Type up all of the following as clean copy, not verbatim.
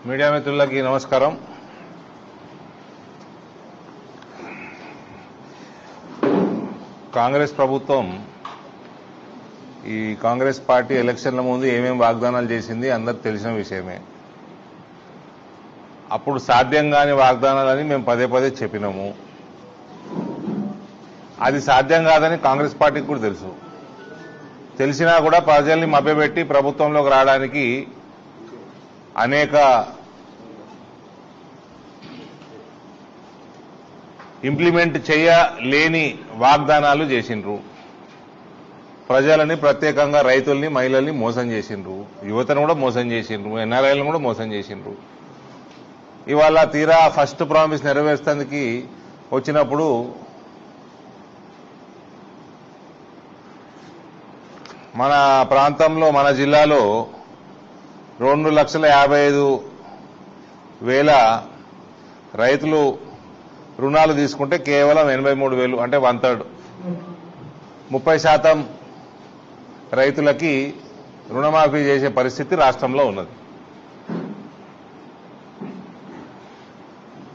Media మిత్రులకి నమస్కారం. కాంగ్రెస్ ప్రభుత్వం ఈ కాంగ్రెస్ పార్టీ ఎలక్షన్ల ముందు ఏమేం వాగ్దానాలు చేసింది అందరికి తెలిసిన విషయమే. అప్పుడు సాధ్యం కాని వాగ్దానాలని మేము పదే పదే చెప్పినాము. అది సాధ్యం కాదని కాంగ్రెస్ పార్టీకి కూడా తెలుసు. తెలిసినా కూడా ప్రజల్ని మభ్యపెట్టి ప్రభుత్వంలోకి రావడానికి అనేక ఇంప్లిమెంట్ చేయలేని వాగ్దానాలు చేసిండ్రు. ప్రజలని, ప్రత్యేకంగా రైతుల్ని, మహిళల్ని మోసం చేసిండ్రు. యువతను కూడా మోసం చేసిండ్రు. ఎన్ఆర్ఐలను కూడా మోసం చేసిండ్రు. ఇవాళ తీరా ఫస్ట్ ప్రామిస్ నెరవేర్చడానికి వచ్చినప్పుడు మన ప్రాంతంలో, మన జిల్లాలో 2,55,000 రైతులు రుణాలు తీసుకుంటే కేవలం 83,000 అంటే 1/3 30% రైతులకి రుణమాఫీ చేసే పరిస్థితి రాష్ట్రంలో ఉన్నది.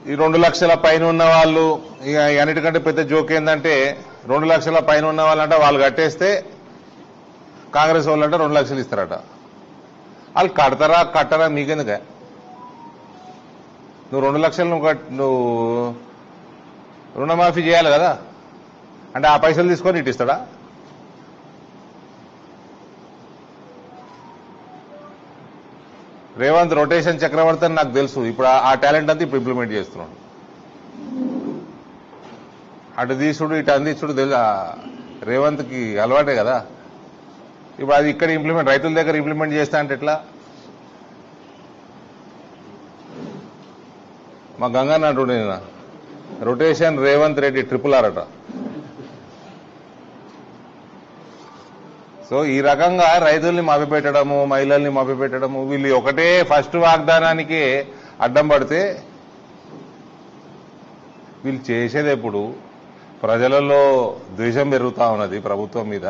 ఈ 2 లక్షల పైన ఉన్న వాళ్ళు, ఇక అన్నిటికంటే పెద్ద జోక్ ఏంటంటే 2 లక్షల పైన ఉన్న వాళ్ళంటే వాళ్ళు కట్టేస్తే కాంగ్రెస్ వాళ్ళంటే 2 లక్షలు ఇస్తారట. వాళ్ళు కట్టరా మీకెందుకే? నువ్వు 2 లక్షలు నువ్వు రుణమాఫీ చేయాలి కదా, అంటే ఆ పైసలు తీసుకొని ఇటు ఇస్తాడా? రేవంత్ రొటేషన్ చక్రవర్తి అని నాకు తెలుసు. ఇప్పుడు ఆ టాలెంట్ అంతా ఇప్పుడు ఇంప్లిమెంట్ చేస్తున్నాడు. అటు తీసుడు ఇటు అందించుడు తెలుసు రేవంత్కి అలవాటే కదా. ఇప్పుడు అది ఇక్కడ ఇంప్లిమెంట్, రైతుల దగ్గర ఇంప్లిమెంట్ చేస్తా అంటే ఎట్లా? మా గంగన్న అంటుండే రొటేషన్ రేవంత్ రెడ్డి RRR అట. సో ఈ రకంగా రైతుల్ని మభ్యపెట్టడము, మహిళల్ని మభ్యపెట్టడము, వీళ్ళు ఒకటే ఫస్ట్ వాగ్దానానికి అడ్డం పడితే వీళ్ళు చేసేది ఎప్పుడు? ప్రజలలో ద్వేషం పెరుగుతా ఉన్నది ప్రభుత్వం మీద.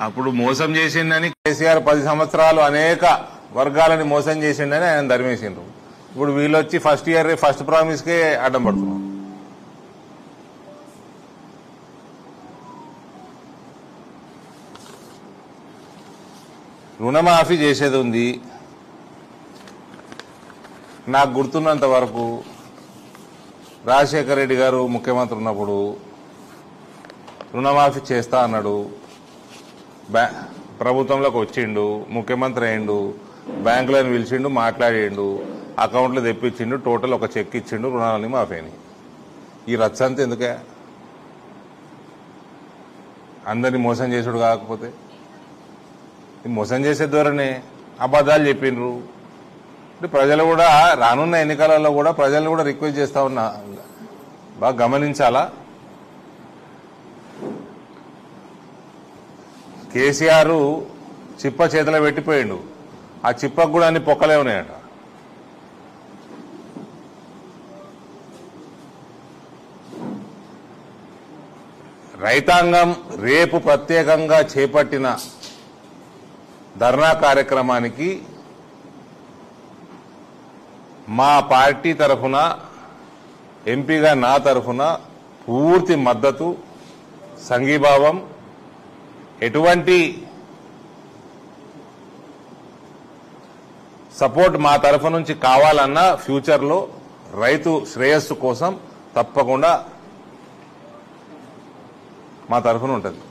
అప్పుడు మోసం చేసిండని కేసీఆర్ 10 సంవత్సరాలు అనేక వర్గాలని మోసం చేసిండని ఆయన ధర్మేసిండ్రు. ఇప్పుడు వీళ్ళొచ్చి ఫస్ట్ ప్రామిస్కే అడ్డం పడుతున్నారు. రుణమాఫీ చేసేది ఉంది. నాకు గుర్తున్నంత వరకు రాజశేఖర రెడ్డి గారు ముఖ్యమంత్రి ఉన్నప్పుడు రుణమాఫీ చేస్తా అన్నాడు. ప్రభుత్వంలోకి వచ్చిండు, ముఖ్యమంత్రి అయిండు, బ్యాంకులను పిలిచిండు, మాట్లాడిండు, అకౌంట్లు తెప్పించిండు, టోటల్ ఒక చెక్ ఇచ్చిండు, రుణాలని మాఫీ అయినాయి. ఈ రచ్చంతా ఎందుకే? అందరినీ మోసం చేసుడు కాకపోతే మోసం చేసే ధోరణే. అబద్ధాలు చెప్పిండ్రు. ప్రజలు కూడా రానున్న ఎన్నికలలో కూడా ప్రజలను కూడా రిక్వెస్ట్ చేస్తా ఉన్నా, బాగా గమనించాలా. కేసీఆర్ చిప్ప చేతిలో పెట్టిపోయిండు. ఆ చిప్పకు కూడా అన్ని పొక్కలే ఉన్నాయట. రైతాంగం రేపు ప్రత్యేకంగా చేపట్టిన ధర్నా కార్యక్రమానికి మా పార్టీ తరఫున, ఎంపీగా నా తరఫున పూర్తి మద్దతు, సంఘీభావం. ఎటువంటి సపోర్ట్ మా తరఫు నుంచి కావాలన్నా ఫ్యూచర్లో రైతు శ్రేయస్సు కోసం తప్పకుండా మా తరఫున ఉంటుంది.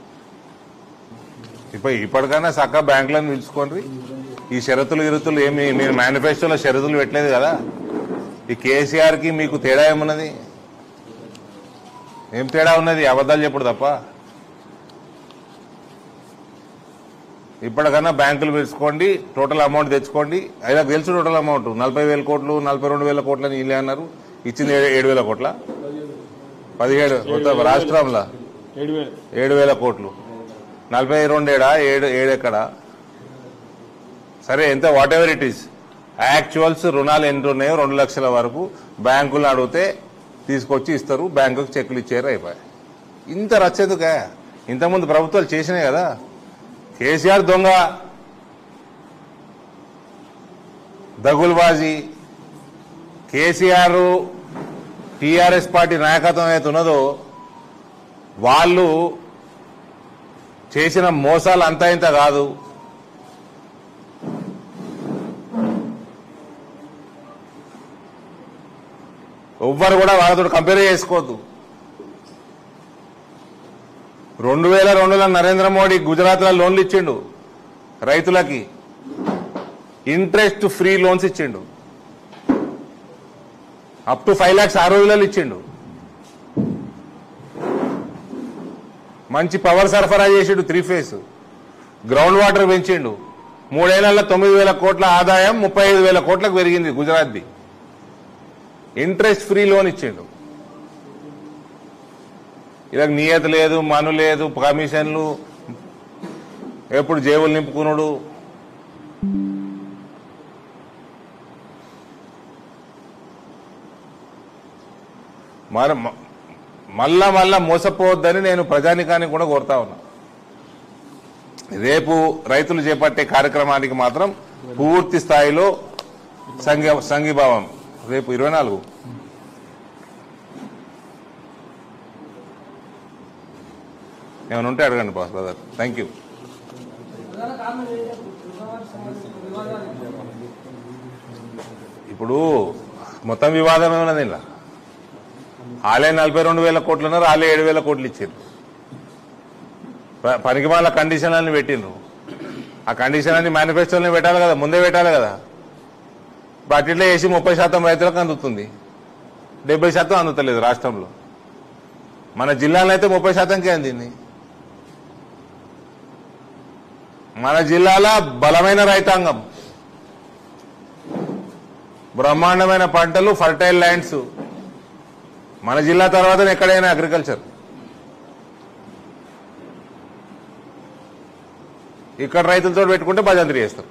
ఇప్పటికైనా చక్కగా బ్యాంకులను పిలుచుకోండి. ఈ షరతులు ఏమి మీరు మేనిఫెస్టోలో షరతులు పెట్టలేదు కదా. ఈ కేసీఆర్కి మీకు తేడా ఏమున్నది? ఏం తేడా ఉన్నది? అబద్ధాలు చెప్పుడు తప్ప. ఇప్పటికన్నా బ్యాంకులు పిలుచుకోండి, టోటల్ అమౌంట్ తెచ్చుకోండి. అయినా తెలుసు టోటల్ అమౌంట్ 40,000 కోట్లు, 42,000 కోట్లని వీళ్ళే అన్నారు. ఇచ్చింది 7,000 కోట్ల, 17 రాష్ట్రంలో 7,000 కోట్లు. 42 ఏడా, 7 ఎక్కడా? సరే, ఎంత what ever it is, actuals రుణాలు ఎంత ఉన్నాయో 2 లక్షల వరకు బ్యాంకులు అడిగితే తీసుకొచ్చి ఇస్తారు, బ్యాంకుకు చెక్కులు ఇచ్చారు, అయిపోయాయి. ఇంత రచ్చేందుకే? ఇంతకుముందు ప్రభుత్వాలు చేసినాయి కదా. కేసీఆర్ దొంగ, దగుల్బాజీ. కేసీఆర్ టీఆర్ఎస్ పార్టీ నాయకత్వం ఏదైతే ఉన్నదో వాళ్ళు చేసిన మోసాలు అంతా ఇంత కాదు. ఎవ్వరు కూడా వాళ్ళతో కంపేర్ చేసుకోవద్దు. 2002లో నరేంద్ర మోడీ గుజరాత్లో లోన్లు ఇచ్చిండు రైతులకి, ఇంట్రెస్ట్ ఫ్రీ లోన్స్ ఇచ్చిండు, అప్ టు 5 lakhs ఆ రోజులలో ఇచ్చిండు. మంచి పవర్ సరఫరా చేసిండు, 3 phase, గ్రౌండ్ వాటర్ పెంచిండు. 3 ఏళ్లలో 9,000 కోట్ల ఆదాయం 35,000 కోట్లకు పెరిగింది గుజరాత్ది. ఇంట్రెస్ట్ ఫ్రీ లోన్ ఇచ్చిండు. ఇలా నియత లేదు, మను లేదు, కమిషన్లు, ఎప్పుడు జేబులు నింపుకున్నాడు. మళ్ళా మోసపోవద్దని నేను ప్రజానికాన్ని కూడా కోరుతా ఉన్నా. రేపు రైతులు చేపట్టే కార్యక్రమానికి మాత్రం పూర్తి స్థాయిలో సంఘీభావం. రేపు 24 ఏమైనా ఉంటే అడగండి బాస్ బ్రదర్. Thank you. ఇప్పుడు మొత్తం వివాదం ఏమన్నది ఇలా? ఆలే 42,000 కోట్లు ఉన్నారు, ఆలే 7,000 కోట్లు ఇచ్చారు. పనికి వాళ్ళ కండిషన్ అన్ని పెట్టిండ్రు. ఆ కండిషన్ అన్ని మేనిఫెస్టోని పెట్టాలి కదా, ముందే పెట్టాలి కదా. వాటిలో వేసి 30% రైతులకు అందుతుంది, 70% అందుతలేదు రాష్ట్రంలో. మన జిల్లాలో అయితే 30%కే అందింది. మన జిల్లాలో బలమైన రైతాంగం, బ్రహ్మాండమైన పంటలు, ఫర్టైల్ ల్యాండ్స్. మన జిల్లా తర్వాత ఎక్కడైనా అగ్రికల్చర్. ఇక్కడ రైతులతో పెట్టుకుంటే భజంత్రి చేస్తారు.